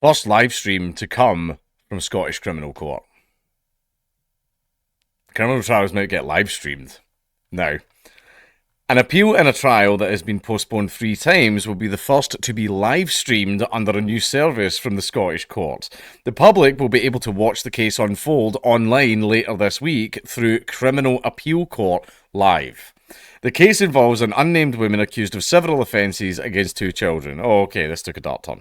First live stream to come from Scottish Criminal Court. Criminal trials might get live streamed. Now, an appeal in a trial that has been postponed 3 times will be the first to be live streamed under a new service from the Scottish courts. The public will be able to watch the case unfold online later this week through Criminal Appeal Court Live. The case involves an unnamed woman accused of several offences against 2 children. Oh, okay, this took a dark turn.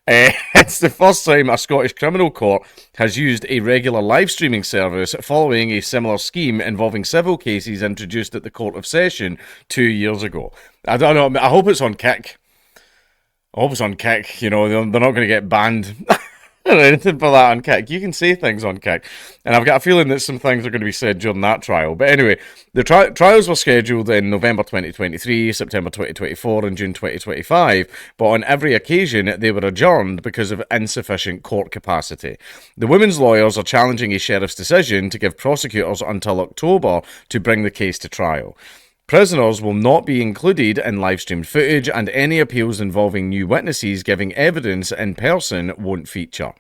It's the first time a Scottish criminal court has used a regular live streaming service following a similar scheme involving several cases introduced at the Court of Session 2 years ago. I don't know, I hope it's on Kick. I hope it's on Kick, you know, they're not going to get banned or anything for that on Kick. You can say things on Kick. And I've got a feeling that some things are going to be said during that trial. But anyway, the trials were scheduled in November 2023, September 2024, and June 2025. But on every occasion, they were adjourned because of insufficient court capacity. The women's lawyers are challenging a sheriff's decision to give prosecutors until October to bring the case to trial. Prisoners will not be included in live-streamed footage, and any appeals involving new witnesses giving evidence in person won't feature.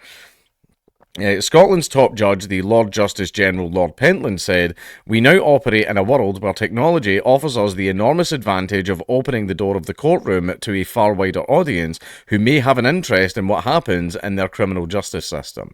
Scotland's top judge, the Lord Justice General Lord Pentland, said, "We now operate in a world where technology offers us the enormous advantage of opening the door of the courtroom to a far wider audience who may have an interest in what happens in their criminal justice system."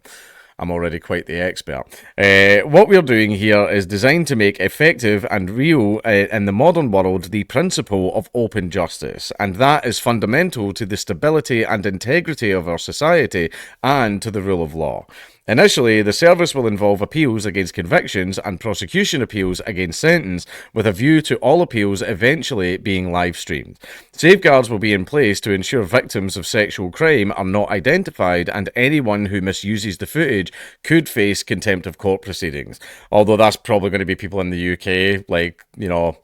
I'm already quite the expert. What we're doing here is designed to make effective and real in the modern world the principle of open justice, and that is fundamental to the stability and integrity of our society and to the rule of law. Initially, the service will involve appeals against convictions and prosecution appeals against sentence, with a view to all appeals eventually being live-streamed. Safeguards will be in place to ensure victims of sexual crime are not identified, and anyone who misuses the footage could face contempt of court proceedings. Although that's probably going to be people in the UK, like, you know,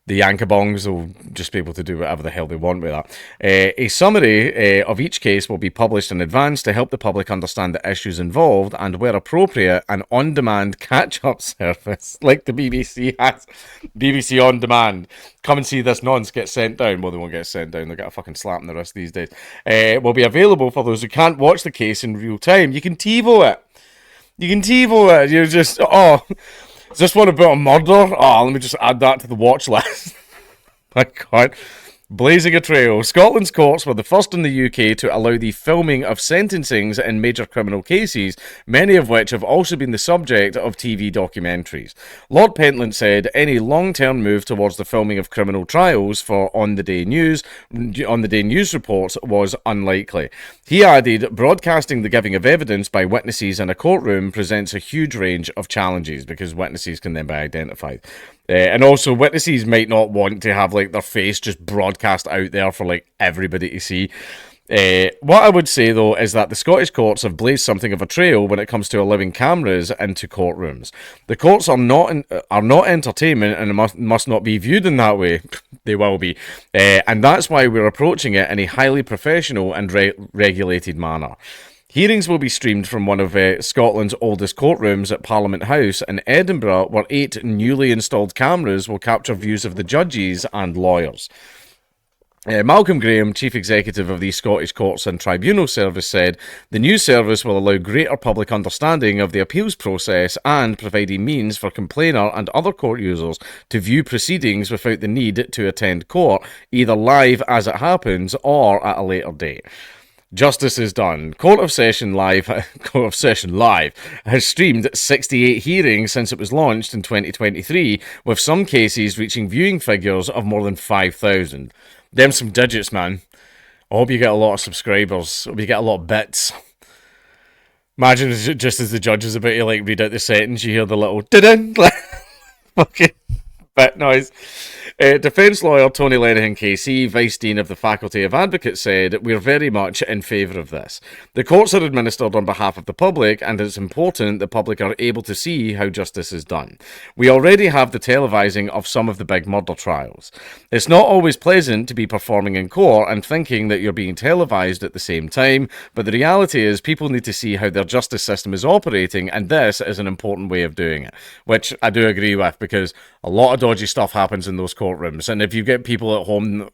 the Yankabongs will just be able to do whatever the hell they want with that. A summary of each case will be published in advance to help the public understand the issues involved, and where appropriate, an on-demand catch-up service like the BBC has. BBC On Demand. Come and see this nonce get sent down. Well, they won't get sent down. They'll get a fucking slap in the wrist these days. Will be available for those who can't watch the case in real time. You can TiVo it. You can TiVo it. You're just, oh... Is this one about a murder? Oh, let me just add that to the watch list. My God. Blazing a trail. Scotland's courts were the first in the UK to allow the filming of sentencings in major criminal cases, many of which have also been the subject of TV documentaries. Lord Pentland said any long-term move towards the filming of criminal trials for on-the-day news reports was unlikely. He added, broadcasting the giving of evidence by witnesses in a courtroom presents a huge range of challenges because witnesses can then be identified. And also, witnesses might not want to have like their face just broadcast out there for like everybody to see. What I would say though is that the Scottish courts have blazed something of a trail when it comes to allowing cameras into courtrooms. The courts are not entertainment and must not be viewed in that way. They will be, and that's why we're approaching it in a highly professional and regulated manner. Hearings will be streamed from one of Scotland's oldest courtrooms at Parliament House in Edinburgh, where 8 newly installed cameras will capture views of the judges and lawyers. Malcolm Graham, Chief Executive of the Scottish Courts and Tribunal Service, said, "The new service will allow greater public understanding of the appeals process and provide a means for complainer and other court users to view proceedings without the need to attend court, either live as it happens or at a later date." Justice is done. Court of Session Live has streamed 68 hearings since it was launched in 2023, with some cases reaching viewing figures of more than 5,000. Them some digits, man. I hope you get a lot of subscribers. I hope you get a lot of bits. Imagine just as the judge is about to like read out the sentence, you hear the little didn't fucking bit noise. Defence lawyer Tony Lenihan KC, Vice Dean of the Faculty of Advocates, said, "We're very much in favour of this. The courts are administered on behalf of the public, and it's important the public are able to see how justice is done. We already have the televising of some of the big murder trials. It's not always pleasant to be performing in court and thinking that you're being televised at the same time, but the reality is people need to see how their justice system is operating, and this is an important way of doing it." Which I do agree with, because a lot of dodgy stuff happens in those courtrooms. courtrooms. And if you get people at home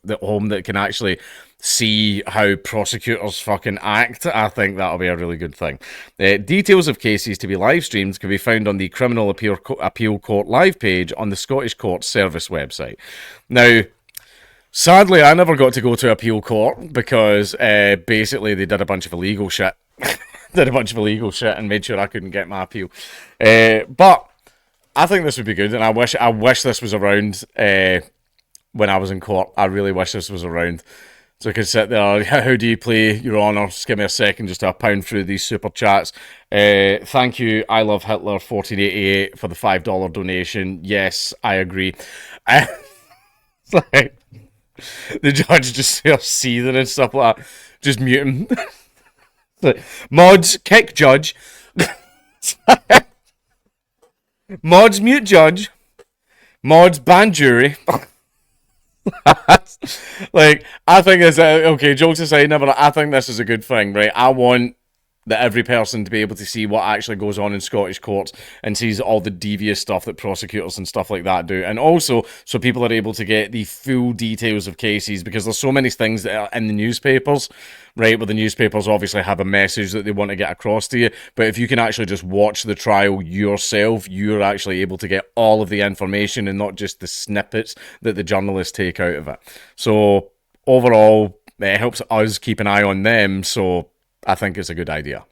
that can actually see how prosecutors fucking act, I think that'll be a really good thing. Details of cases to be live streamed can be found on the Criminal Appeal Court live page on the Scottish Court Service website. Now, sadly, I never got to go to appeal court because basically they did a bunch of illegal shit. And made sure I couldn't get my appeal. But I think this would be good, and I wish this was around when I was in court. I really wish this was around. So I could sit there, how do you play, Your Honour? Just give me a second just to pound through these super chats. Thank you, I Love Hitler 1488 for the $5 donation. Yes, I agree. It's like, the judge just starts seething and stuff like that. Just mute him. Like, mods, kick judge. Mods, mute judge. Mods, ban jury. Like, I think it's okay, jokes aside, I think this is a good thing, right? I want that every person to be able to see what actually goes on in Scottish courts and sees all the devious stuff that prosecutors and stuff like that do. And also, so people are able to get the full details of cases, because there's so many things that are in the newspapers, right? Where the newspapers obviously have a message that they want to get across to you. But if you can actually just watch the trial yourself, you're actually able to get all of the information and not just the snippets that the journalists take out of it. So overall, it helps us keep an eye on them. So I think it's a good idea.